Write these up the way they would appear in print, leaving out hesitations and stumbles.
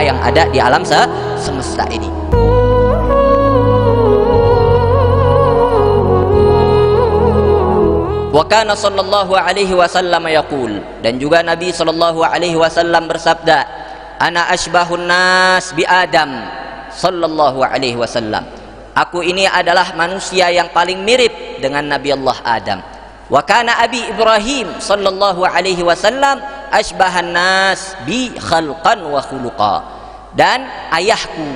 apa yang ada di alam semesta ini. Wa kana sallallahu alaihi wasallam yaqul, dan juga Nabi sallallahu alaihi wasallam bersabda, ana asbahun nas bi Adam sallallahu alaihi wasallam, aku ini adalah manusia yang paling mirip dengan Nabi Allah Adam. Wa kana abi Ibrahim sallallahu alaihi wasallam asbahan nas bi khalqan wa khuluqa, dan ayahku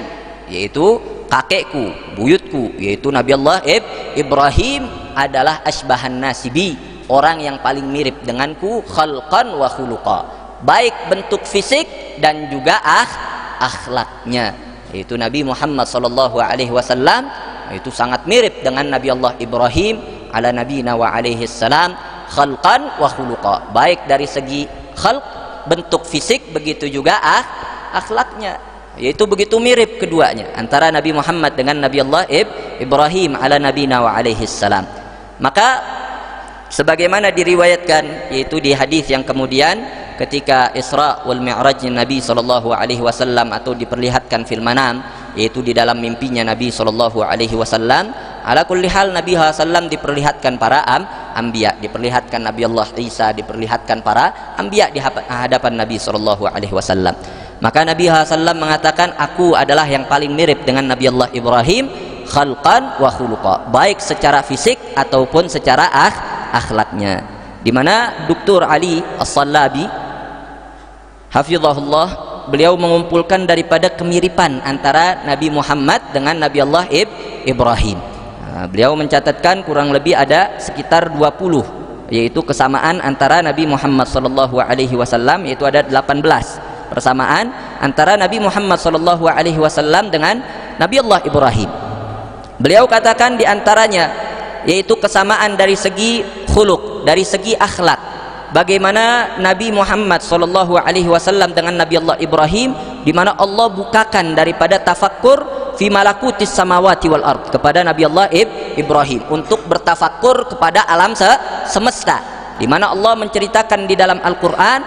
yaitu kakekku, buyutku yaitu Nabi Allah Ibrahim adalah asbahan nasibi, orang yang paling mirip denganku, khalqan wa khuluqa, baik bentuk fisik dan juga akhlaknya, yaitu Nabi Muhammad sallallahu alaihi wasallam itu sangat mirip dengan Nabi Allah Ibrahim ala nabiyina wa alaihi salam, khalqan wa khuluqa, baik dari segi khalq bentuk fisik, begitu juga akhlaknya, yaitu begitu mirip keduanya antara Nabi Muhammad dengan Nabi Allah Ibrahim ala nabiyina wa alaihi salam. Maka sebagaimana diriwayatkan yaitu di hadis yang kemudian ketika Isra wal Mi'raj Nabi sallallahu alaihi wasallam atau diperlihatkan fil manam, yaitu di dalam mimpinya Nabi sallallahu alaihi wasallam, ala kulli hal Nabi sallam diperlihatkan para anbiya, diperlihatkan Nabi Allah Isa, diperlihatkan para anbiya di hadapan Nabi sallallahu alaihi wasallam. Maka Nabi sallam mengatakan, aku adalah yang paling mirip dengan Nabi Allah Ibrahim, khalqan wa khuluqa, baik secara fisik ataupun secara akhlaknya. Di mana Dr. Ali As-Sallabi hafizahullah, beliau mengumpulkan daripada kemiripan antara Nabi Muhammad dengan Nabi Allah Ibrahim. Beliau mencatatkan kurang lebih ada sekitar 20, yaitu kesamaan antara Nabi Muhammad sallallahu alaihi wasallam, yaitu ada 18 persamaan antara Nabi Muhammad sallallahu alaihi wasallam dengan Nabi Allah Ibrahim. Beliau katakan di antaranya yaitu kesamaan dari segi khuluq, dari segi akhlak. Bagaimana Nabi Muhammad sallallahu alaihi wasallam dengan Nabi Allah Ibrahim, di mana Allah bukakan daripada tafakkur fi malakutis samawati wal ard kepada Nabi Allah Ibrahim untuk bertafakkur kepada alam semesta, di mana Allah menceritakan di dalam Al-Qur'an,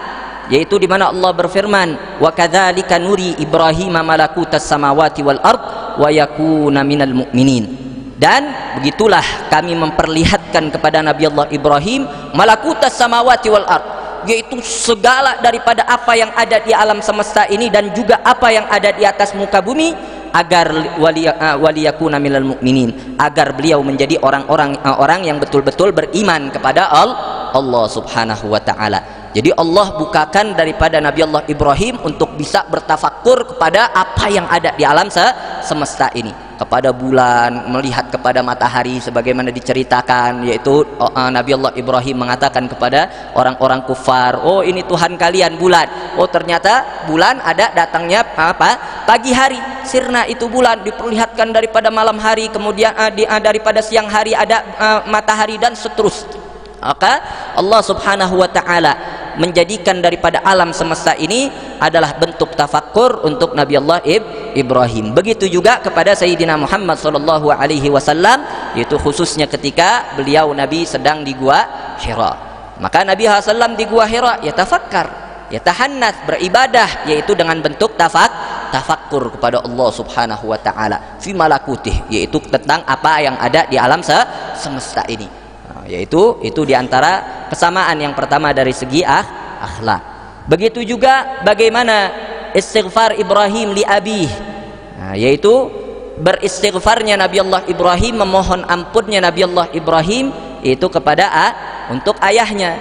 yaitu di mana Allah berfirman, wa kadzalika nuri Ibrahim malakutas samawati wal ard wa yakuna minal mu'minin, dan begitulah kami memperlihatkan kepada Nabi Allah Ibrahim malakutas samawati wal ard, yaitu segala daripada apa yang ada di alam semesta ini dan juga apa yang ada di atas muka bumi, agar waliyakuna minal mu'minin, agar beliau menjadi orang yang betul-betul beriman kepada Allah subhanahu wa ta'ala. Jadi Allah bukakan daripada Nabi Allah Ibrahim untuk bisa bertafakkur kepada apa yang ada di alam semesta ini, kepada bulan, melihat kepada matahari sebagaimana diceritakan, yaitu Nabi Allah Ibrahim mengatakan kepada orang-orang kufar, oh ini Tuhan kalian bulan, oh ternyata bulan ada datangnya pagi hari, sirna itu bulan, diperlihatkan daripada malam hari, kemudian daripada siang hari ada matahari, dan seterusnya. Maka Allah subhanahu wa ta'ala menjadikan daripada alam semesta ini adalah bentuk tafakkur untuk Nabi Allah Ibrahim. Begitu juga kepada Sayyidina Muhammad sallallahu alaihi wasallam, yaitu khususnya ketika beliau Nabi sedang di gua Hira. Maka Nabi SAW di gua Hira yatafakkar, yatahannath, beribadah, yaitu dengan bentuk tafakkur kepada Allah subhanahu wa ta'ala fi malakutih, yaitu tentang apa yang ada di alam semesta ini. Yaitu itu diantara kesamaan yang pertama dari segi akhlak. Begitu juga bagaimana istighfar Ibrahim li abih, yaitu beristighfarnya Nabi Allah Ibrahim, memohon ampunnya Nabi Allah Ibrahim itu kepada untuk ayahnya.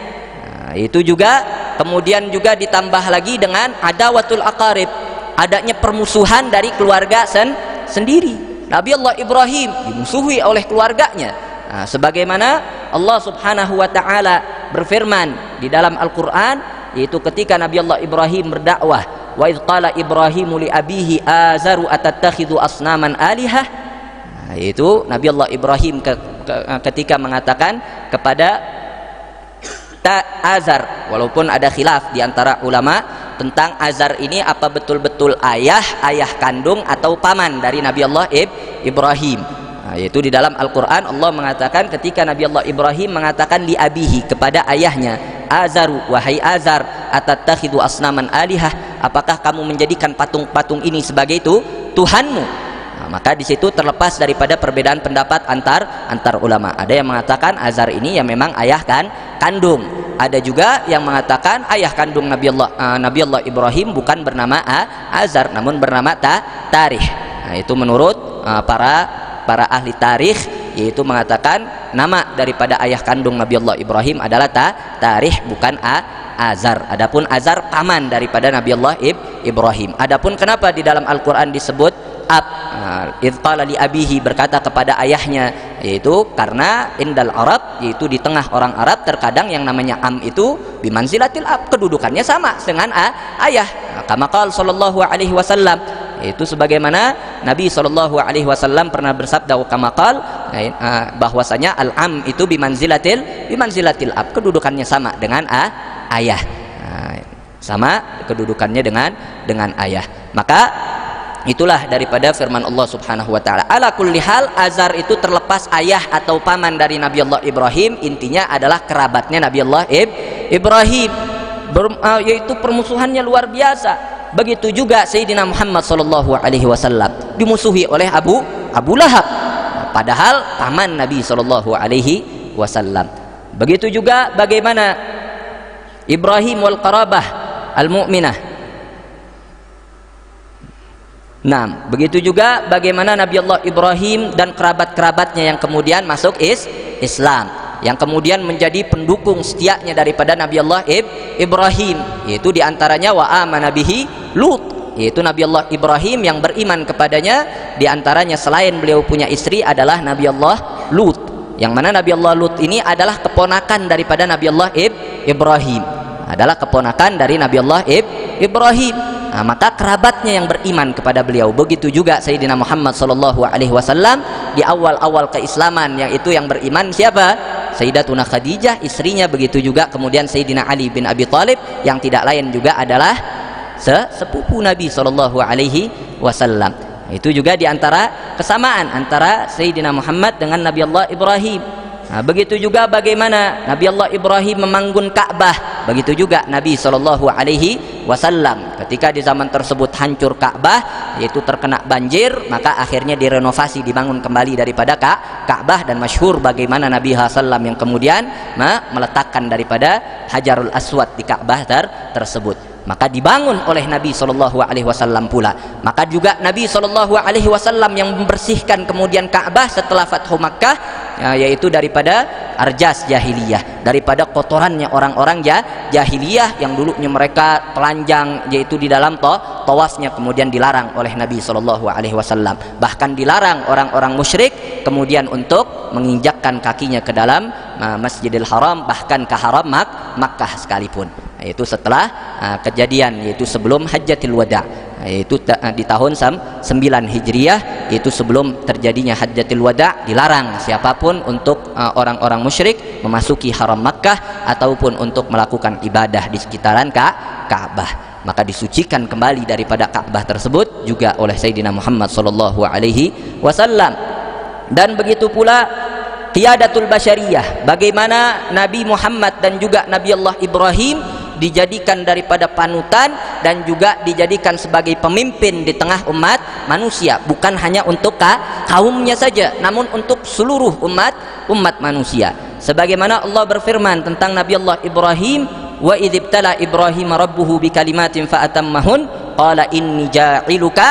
Itu juga kemudian juga ditambah lagi dengan adawatul aqarib, adanya permusuhan dari keluarga sendiri. Nabi Allah Ibrahim dimusuhi oleh keluarganya. Sebagaimana Allah subhanahu wa ta'ala berfirman di dalam Al-Quran, yaitu ketika Nabi Allah Ibrahim berdakwah, wa idh qala Ibrahimu li abihi azaru atattakhidhu asnaman alihah, yaitu Nabi Allah Ibrahim ketika mengatakan kepada Azar, walaupun ada khilaf di antara ulama tentang Azar ini apa betul-betul ayah kandung atau paman dari Nabi Allah Ibrahim. Yaitu di dalam Al-Quran Allah mengatakan ketika Nabi Allah Ibrahim mengatakan li abihi kepada ayahnya, Azaru, wahai Azar, atattakhidhu asnaman alihah, apakah kamu menjadikan patung-patung ini sebagai itu Tuhanmu? Maka di situ terlepas daripada perbedaan pendapat antar ulama. Ada yang mengatakan Azar ini ya memang ayah kandung. Ada juga yang mengatakan ayah kandung Nabi Allah Ibrahim bukan bernama Azar, namun bernama Tarikh. Nah, itu menurut para ahli tarikh, yaitu mengatakan nama daripada ayah kandung Nabi Allah Ibrahim adalah Tarikh, bukan Azar. Adapun Azar paman daripada Nabi Allah Ibrahim. Adapun kenapa di dalam Al-Quran disebut idh qala li abihi, berkata kepada ayahnya, yaitu karena indal Arab, yaitu di tengah orang Arab terkadang yang namanya am itu bimanzilatil ab, kedudukannya sama dengan ayah. Kama qala sallallahu alaihi wasallam, itu sebagaimana Nabi sallallahu alaihi wasallam pernah bersabda kama qala, bahwasanya al am itu bimanzilatil ab, kedudukannya sama dengan ayah. Sama kedudukannya dengan ayah. Maka itulah daripada firman Allah Subhanahu wa taala. Ala kulli hal, Azar itu terlepas ayah atau paman dari Nabi Allah Ibrahim, intinya adalah kerabatnya Nabi Allah Ibrahim. Yaitu permusuhannya luar biasa. Begitu juga Sayyidina Muhammad sallallahu alaihi wasallam dimusuhi oleh Abu Lahab, padahal paman Nabi sallallahu alaihi wasallam. Begitu juga bagaimana Ibrahim wal qarabah al mu'minah. Nah, begitu juga bagaimana Nabi Allah Ibrahim dan kerabat-kerabatnya yang kemudian masuk Islam, yang kemudian menjadi pendukung setianya daripada Nabi Allah Ibrahim, yaitu diantaranya wa amana bihi Lut, yaitu Nabi Allah Ibrahim yang beriman kepadanya. Diantaranya selain beliau punya istri adalah Nabi Allah Lut, yang mana Nabi Allah Lut ini adalah keponakan daripada Nabi Allah Ibrahim, adalah keponakan dari Nabi Allah Ibrahim. Nah, maka kerabatnya yang beriman kepada beliau. Begitu juga Sayyidina Muhammad sallallahu alaihi wasallam di awal-awal keislaman, yang itu yang beriman siapa? Sayyidatuna Khadijah, istrinya. Begitu juga kemudian Sayyidina Ali bin Abi Thalib, yang tidak lain juga adalah sepupu Nabi sallallahu alaihi wasallam. Itu juga diantara kesamaan antara Sayyidina Muhammad dengan Nabi Allah Ibrahim. Nah, begitu juga bagaimana Nabi Allah Ibrahim membangun Ka'bah, begitu juga Nabi sallallahu alaihi wasallam. Ketika di zaman tersebut hancur Ka'bah, yaitu terkena banjir, maka akhirnya direnovasi, dibangun kembali daripada Ka'bah, dan masyhur bagaimana Nabi SAW yang kemudian meletakkan daripada Hajarul Aswad di Ka'bah tersebut. Maka dibangun oleh Nabi sallallahu alaihi wasallam pula. Maka juga Nabi sallallahu alaihi wasallam yang membersihkan kemudian Ka'bah setelah Fathu Makkah, yaitu daripada arjas jahiliyah, daripada kotorannya orang-orang jahiliyah yang dulunya mereka telanjang, yaitu di dalam tawafnya kemudian dilarang oleh Nabi sallallahu alaihi wasallam. Bahkan dilarang orang-orang musyrik kemudian untuk menginjakkan kakinya ke dalam Masjidil Haram, bahkan ke haram Makkah sekalipun. Yaitu setelah kejadian, yaitu sebelum Hajjatul Wada, yaitu di tahun 9 Hijriyah, yaitu sebelum terjadinya Hajjatul Wada, dilarang siapapun untuk orang-orang musyrik memasuki haram Makkah ataupun untuk melakukan ibadah di sekitaran Ka'bah. Maka disucikan kembali daripada Ka'bah tersebut juga oleh Sayyidina Muhammad sallallahu alaihi wasallam. Dan begitu pula qiyadatul basyariyah, bagaimana Nabi Muhammad dan juga Nabi Allah Ibrahim dijadikan daripada panutan dan juga dijadikan sebagai pemimpin di tengah umat manusia, bukan hanya untuk kaumnya saja, namun untuk seluruh umat manusia. Sebagaimana Allah berfirman tentang Nabi Allah Ibrahim, wa idzibtala Ibrahim rabbuhu bikalimatin fa'atammahun qala inni ja'iluka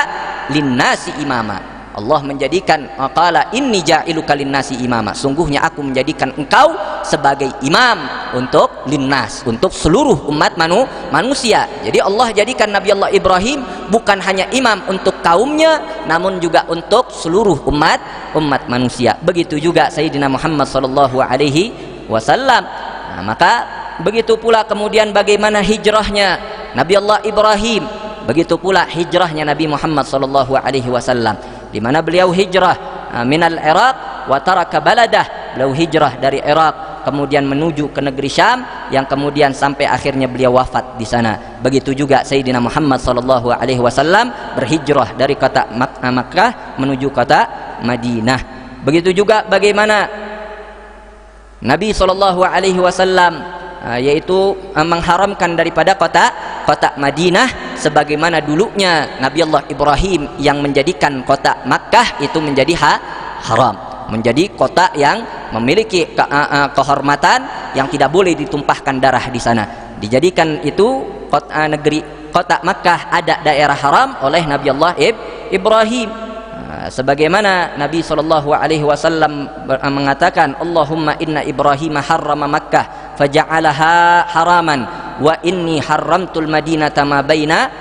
linnasi imama. Allah menjadikan, qala inni ja'iluka linnasi imama, sungguhnya aku menjadikan engkau sebagai imam untuk linnas, untuk seluruh umat manusia. Jadi Allah jadikan Nabi Allah Ibrahim bukan hanya imam untuk kaumnya, namun juga untuk seluruh umat manusia. Begitu juga Sayyidina Muhammad sallallahu alaihi wasallam. Nah, maka begitu pula kemudian bagaimana hijrahnya Nabi Allah Ibrahim, begitu pula hijrahnya Nabi Muhammad sallallahu alaihi wasallam, di mana beliau hijrah minal Iraq wa taraka baladah, beliau hijrah dari Irak kemudian menuju ke negeri Syam, yang kemudian sampai akhirnya beliau wafat di sana. Begitu juga Sayyidina Muhammad sallallahu alaihi wasallam berhijrah dari kota Makkah menuju kota Madinah. Begitu juga bagaimana Nabi sallallahu alaihi wasallam yaitu mengharamkan daripada kota Madinah, sebagaimana dulunya Nabi Allah Ibrahim yang menjadikan kota Makkah itu menjadi haram, menjadi kota yang memiliki kehormatan, yang tidak boleh ditumpahkan darah di sana. Dijadikan itu kota Makkah ada daerah haram oleh Nabi Allah Ibrahim. Sebagaimana Nabi SAW mengatakan, Allahumma inna Ibrahim harrama Makkah faja'alaha haraman wa inni haramtul Madinata ma baina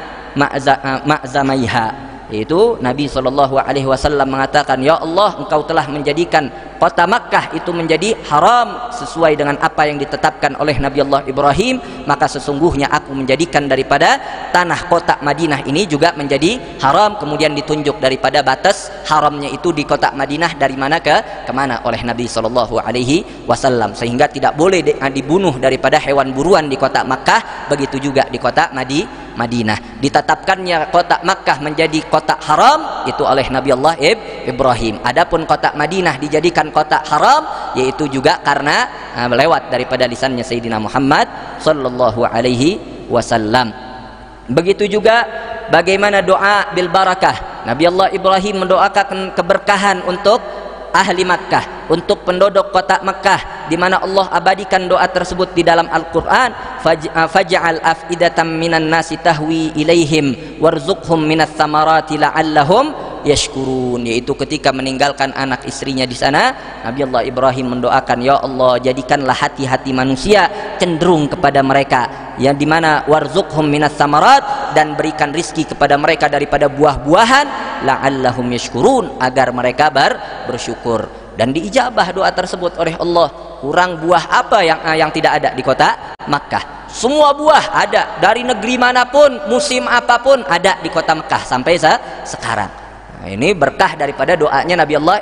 ma'zamaiha. Itu Nabi SAW mengatakan, ya Allah, engkau telah menjadikan kota Makkah itu menjadi haram sesuai dengan apa yang ditetapkan oleh Nabi Allah Ibrahim, maka sesungguhnya aku menjadikan daripada tanah kota Madinah ini juga menjadi haram. Kemudian ditunjuk daripada batas haramnya itu di kota Madinah dari mana ke mana oleh Nabi SAW, sehingga tidak boleh dibunuh daripada hewan buruan di kota Makkah, begitu juga di kota Madinah. Ditetapkannya kota Makkah menjadi kota haram itu oleh Nabi Allah Ibrahim. Adapun kota Madinah dijadikan kota haram, yaitu juga karena lewat daripada lisannya Sayyidina Muhammad sallallahu alaihi wasallam. Begitu juga bagaimana doa bil barakah. Nabi Allah Ibrahim mendoakan keberkahan untuk ahli Makkah, untuk penduduk kota Makkah, di mana Allah abadikan doa tersebut di dalam Al-Qur'an, faj'al afidatan minan nasi tahwi ilaihim warzuqhum minas samarati la'allahum yashkurun. Yaitu ketika meninggalkan anak istrinya di sana, Nabi Allah Ibrahim mendoakan, ya Allah, jadikanlah hati-hati manusia cenderung kepada mereka, yang dimana warzuqhum minas samarat, dan berikan rizki kepada mereka daripada buah-buahan, la'allahum yashkurun, agar mereka bersyukur. Dan diijabah doa tersebut oleh Allah. Kurang buah apa yang tidak ada di kota Makkah? Semua buah ada, dari negeri manapun, musim apapun ada di kota Makkah sampai sekarang. Nah, ini berkah daripada doanya Nabi Allah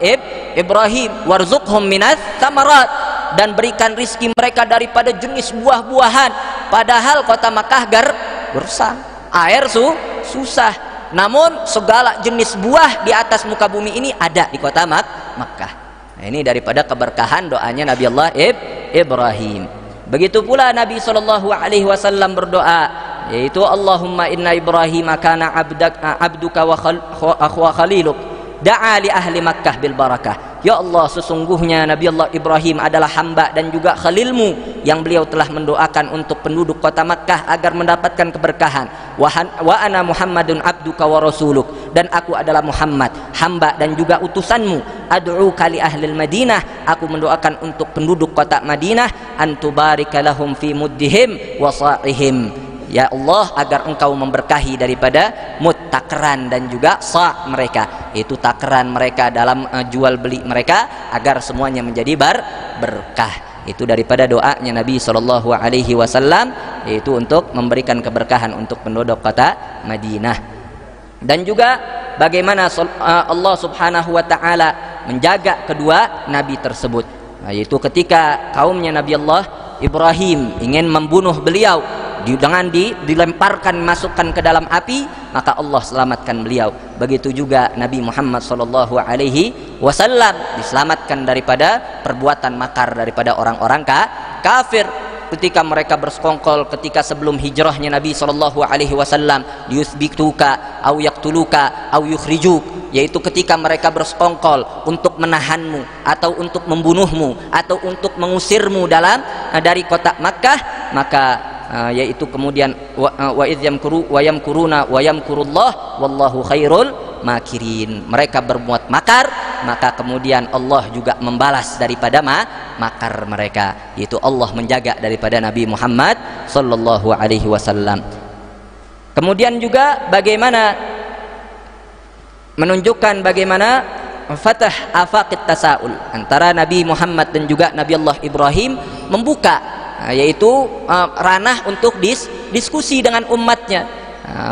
Ibrahim, warzuqhum minas samarat, dan berikan rizki mereka daripada jenis buah-buahan. Padahal kota Makkah gersang, air susah. Namun segala jenis buah di atas muka bumi ini ada di kota Makkah. Nah, ini daripada keberkahan doanya Nabi Allah Ibrahim. Begitu pula Nabi SAW berdoa, yaitu Allahumma inna Ibrahim kana abduka wa khaliluk da'a li ahli Makkah bil barakah. Ya Allah, sesungguhnya Nabi Allah Ibrahim adalah hamba dan juga khalilmu, yang beliau telah mendoakan untuk penduduk kota Makkah agar mendapatkan keberkahan. Wa ana Muhammadun abduka wa rasuluk, dan aku adalah Muhammad, hamba dan juga utusanmu. Ad'uka li ahli Madinah, aku mendoakan untuk penduduk kota Madinah, antubarika lahum fi muddihim wa sa'ihim. Ya Allah, agar engkau memberkahi daripada takaran dan juga sa' mereka, itu takaran mereka dalam jual beli mereka, agar semuanya menjadi berkah. Itu daripada doanya Nabi SAW, yaitu untuk memberikan keberkahan untuk penduduk kota Madinah. Dan juga bagaimana Allah Subhanahu wa ta'ala menjaga kedua nabi tersebut, yaitu ketika kaumnya Nabi Allah Ibrahim ingin membunuh beliau, dengan dilemparkan, masukkan ke dalam api, maka Allah selamatkan beliau. Begitu juga Nabi Muhammad SAW diselamatkan daripada perbuatan makar daripada orang-orang kafir. Ketika mereka bersekongkol ketika sebelum hijrahnya Nabi SAW, yusbituka au yaktuluka au yukhrijuk, yaitu ketika mereka bersekongkol untuk menahanmu atau untuk membunuhmu atau untuk mengusirmu dari kota Makkah, maka yaitu kemudian wa idz yamkuruna wa yamkurullah wallahu khairul makirin. Mereka berbuat makar, maka kemudian Allah juga membalas daripada makar mereka, yaitu Allah menjaga daripada Nabi Muhammad sallallahu alaihi wasallam. Kemudian juga bagaimana menunjukkan bagaimana fatah afaqit tasaul antara Nabi Muhammad dan juga Nabi Allah Ibrahim, membuka yaitu ranah untuk diskusi dengan umatnya,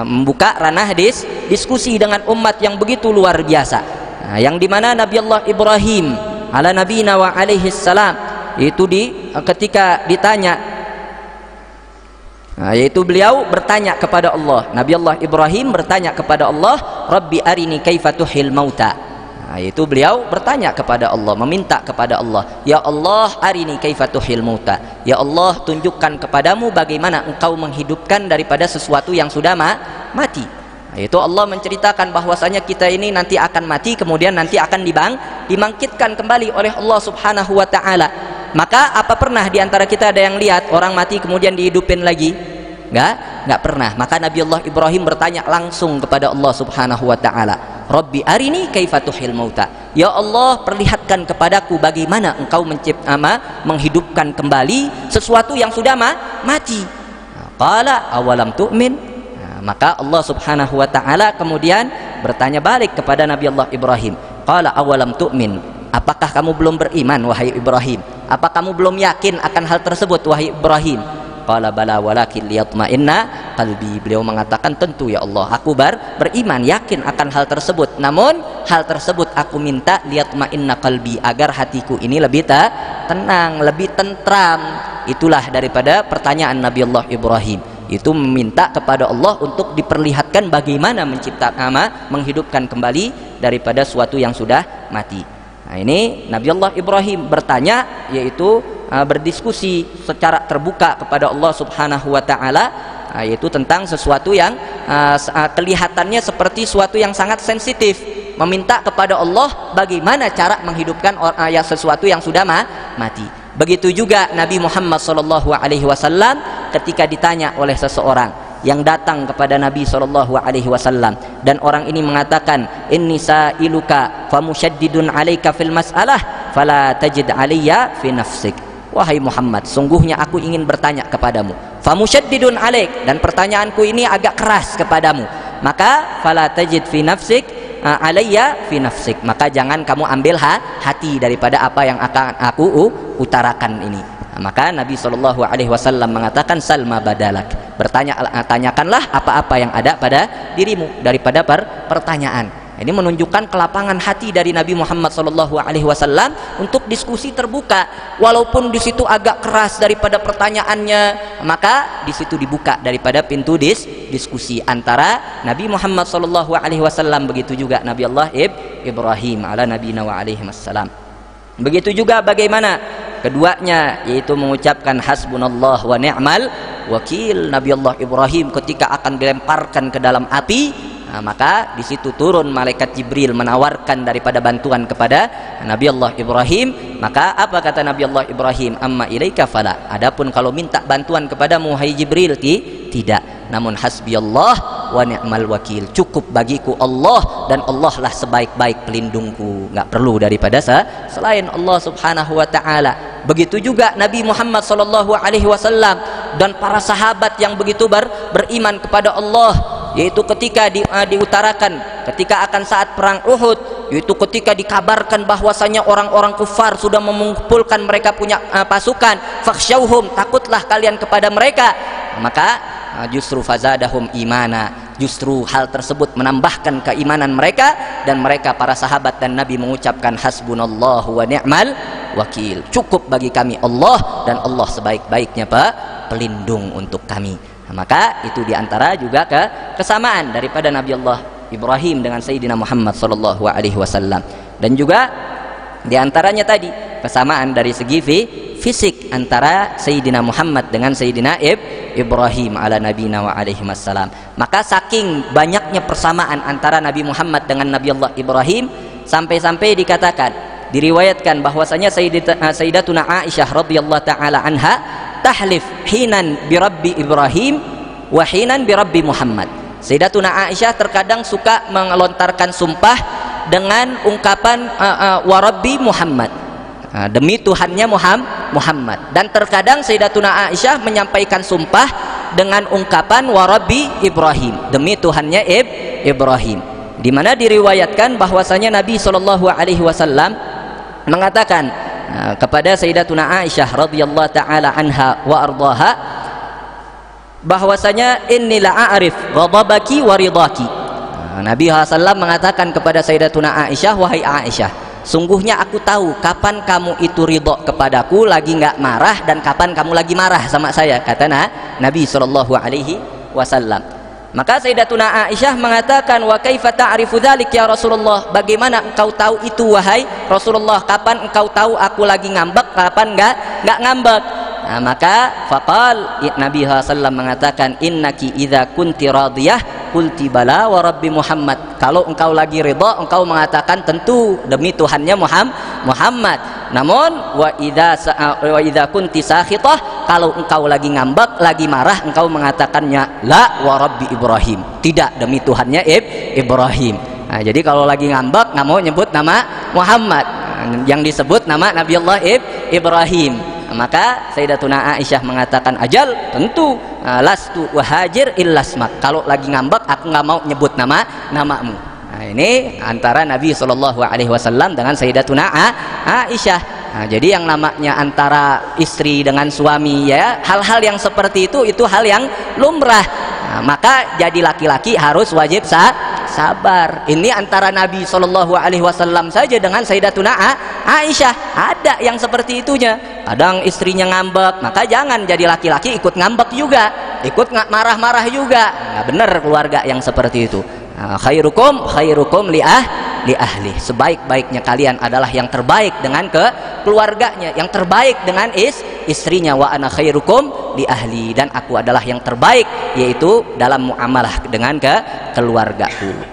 membuka ranah diskusi dengan umat yang begitu luar biasa, yang dimana Nabi Allah Ibrahim ala nabiyina wa alaihi salam itu ketika ditanya, yaitu beliau bertanya kepada Allah, Nabi Allah Ibrahim bertanya kepada Allah, Rabbi arini kaifa tuhil mauta. Yaitu beliau bertanya kepada Allah, meminta kepada Allah, ya Allah arini kaifa tuhil mauta, ya Allah tunjukkan kepadamu bagaimana engkau menghidupkan daripada sesuatu yang sudah mati. Itu Allah menceritakan bahwasanya kita ini nanti akan mati, kemudian nanti akan dibangkitkan kembali oleh Allah Subhanahu wa taala. Maka apa pernah di antara kita ada yang lihat orang mati kemudian dihidupin lagi? Enggak pernah. Maka Nabi Allah Ibrahim bertanya langsung kepada Allah Subhanahu wa taala, Rabbi arini kaifa tuhil mauta, ya Allah perlihatkan kepadaku bagaimana engkau menghidupkan kembali sesuatu yang sudah mati. Qala awalam tu'min. Maka Allah Subhanahu wa taala kemudian bertanya balik kepada Nabi Allah Ibrahim, qala awalam tu'min, apakah kamu belum beriman wahai Ibrahim? Apa kamu belum yakin akan hal tersebut wahai Ibrahim? Qala bala walakin liyatma'inna qalbi. Beliau mengatakan, tentu ya Allah, aku beriman, yakin akan hal tersebut, namun hal tersebut aku minta liyatma'inna qalbi, agar hatiku ini lebih tenang, lebih tentram. Itulah daripada pertanyaan Nabi Allah Ibrahim, itu meminta kepada Allah untuk diperlihatkan bagaimana menciptakan, menghidupkan kembali daripada suatu yang sudah mati. Nah, ini Nabi Allah Ibrahim bertanya, yaitu berdiskusi secara terbuka kepada Allah Subhanahu wa taala, yaitu tentang sesuatu yang kelihatannya seperti sesuatu yang sangat sensitif, meminta kepada Allah bagaimana cara menghidupkan sesuatu yang sudah mati. Begitu juga Nabi Muhammad SAW ketika ditanya oleh seseorang yang datang kepada Nabi SAW, dan orang ini mengatakan, inni sa'iluka famusyaddidun alaika fil mas'alah fala tajid aliyya fi nafsik. Wahai Muhammad, sungguhnya aku ingin bertanya kepadamu, famusyaddidun alaik, dan pertanyaanku ini agak keras kepadamu, maka fala tajid fi nafsik alayya fi nafsik, maka jangan kamu ambil hati daripada apa yang akan aku utarakan ini. Maka Nabi SAW mengatakan, salma badalak, tanyakanlah apa-apa yang ada pada dirimu daripada pertanyaan. Ini menunjukkan kelapangan hati dari Nabi Muhammad SAW untuk diskusi terbuka, walaupun di situ agak keras daripada pertanyaannya, maka di situ dibuka daripada pintu diskusi antara Nabi Muhammad SAW, begitu juga Nabi Allah Ibrahim ala nabiyina wa alaihi wassalam. Begitu juga bagaimana keduanya, yaitu mengucapkan hasbunallah wa ni'mal wakil. Nabi Allah Ibrahim ketika akan dilemparkan ke dalam api, maka di situ turun malaikat Jibril menawarkan daripada bantuan kepada Nabi Allah Ibrahim. Maka apa kata Nabi Allah Ibrahim? Amma ilaika fala, adapun kalau minta bantuan kepadamu hai Jibril, tidak, namun hasbiyallah wa ni'mal wakil, cukup bagiku Allah, dan Allah lah sebaik-baik pelindungku, nggak perlu daripada selain Allah Subhanahu wa taala. Begitu juga Nabi Muhammad SAW dan para sahabat yang begitu beriman kepada Allah, yaitu ketika diutarakan ketika akan saat perang Uhud, yaitu ketika dikabarkan bahwasanya orang-orang kufar sudah mengumpulkan mereka punya pasukan, fakhsyauhum, takutlah kalian kepada mereka, maka justru fazadahum imana, justru hal tersebut menambahkan keimanan mereka, dan mereka para sahabat dan Nabi mengucapkan hasbunallahu wa ni'mal wakil, cukup bagi kami Allah, dan Allah sebaik-baiknya pelindung untuk kami. Maka itu diantara juga kesamaan daripada Nabi Allah Ibrahim dengan Sayyidina Muhammad SAW. Dan juga diantaranya tadi kesamaan dari segi fisik antara Sayyidina Muhammad dengan Sayyidina Ibrahim ala nabiyina wa alaihi wassalam. Maka saking banyaknya persamaan antara Nabi Muhammad dengan Nabi Allah Ibrahim, sampai-sampai diriwayatkan bahwasanya Sayyidatuna Aisyah radhiyallahu taala anha tahlif hinan bi Rabbi Ibrahim wa hinan bi Rabbi Muhammad. Sayyidatuna Aisyah terkadang suka melontarkan sumpah dengan ungkapan wa Rabbi Muhammad, demi Tuhannya Muhammad, dan terkadang Sayyidatuna Aisyah menyampaikan sumpah dengan ungkapan wa Rabbi Ibrahim, demi Tuhannya Ibrahim, di mana diriwayatkan bahwasanya Nabi SAW mengatakan kepada Sayyidatuna Aisyah radhiyallahu taala anha wa ardhaha, bahwasanya inni la a'rif ghadabaki wa ridaki. Nabi SAW mengatakan kepada Sayyidatuna Aisyah, wahai Aisyah, sungguhnya aku tahu kapan kamu itu ridho kepadaku, lagi nggak marah, dan kapan kamu lagi marah sama saya, kata Nabi SAW. Maka Sayyidatuna Aisyah mengatakan, wa kaifa ta'rifu dzalik ya Rasulullah, bagaimana engkau tahu itu wahai Rasulullah, kapan engkau tahu aku lagi ngambek, kapan enggak ngambek? Nah, maka faqal, Nabi SAW mengatakan, innaki idza kunti radiyah qulti bala wa rabbi Muhammad, kalau engkau lagi ridha engkau mengatakan tentu demi Tuhannya Muhammad. Namun wa idza kunti sakhitah, kalau engkau lagi ngambek, lagi marah, engkau mengatakannya la wa rabbi Ibrahim, tidak demi Tuhannya Ibrahim. Nah, jadi kalau lagi ngambek nggak mau nyebut nama Muhammad, yang disebut nama Nabi Allah Ibrahim. Maka Sayyidatuna Aisyah mengatakan, ajal, tentu, lastu wahajir illasmak, kalau lagi ngambek aku nggak mau nyebut namamu. Nah, ini antara Nabi SAW dengan Sayyidatuna Aisyah. Nah, jadi yang namanya antara istri dengan suami, ya, hal-hal yang seperti itu hal yang lumrah. Nah, maka jadi laki-laki harus wajib sabar. Ini antara Nabi SAW saja dengan Sayyidatuna Aisyah, ada yang seperti itunya. Kadang istrinya ngambek, maka jangan jadi laki-laki ikut ngambek juga, ikut marah-marah juga. Nggak benar keluarga yang seperti itu. Khairukum li ahli, sebaik-baiknya kalian adalah yang terbaik dengan keluarganya, yang terbaik dengan istrinya. Wa ana khairukum li ahli, dan aku adalah yang terbaik yaitu dalam muamalah dengan keluargaku.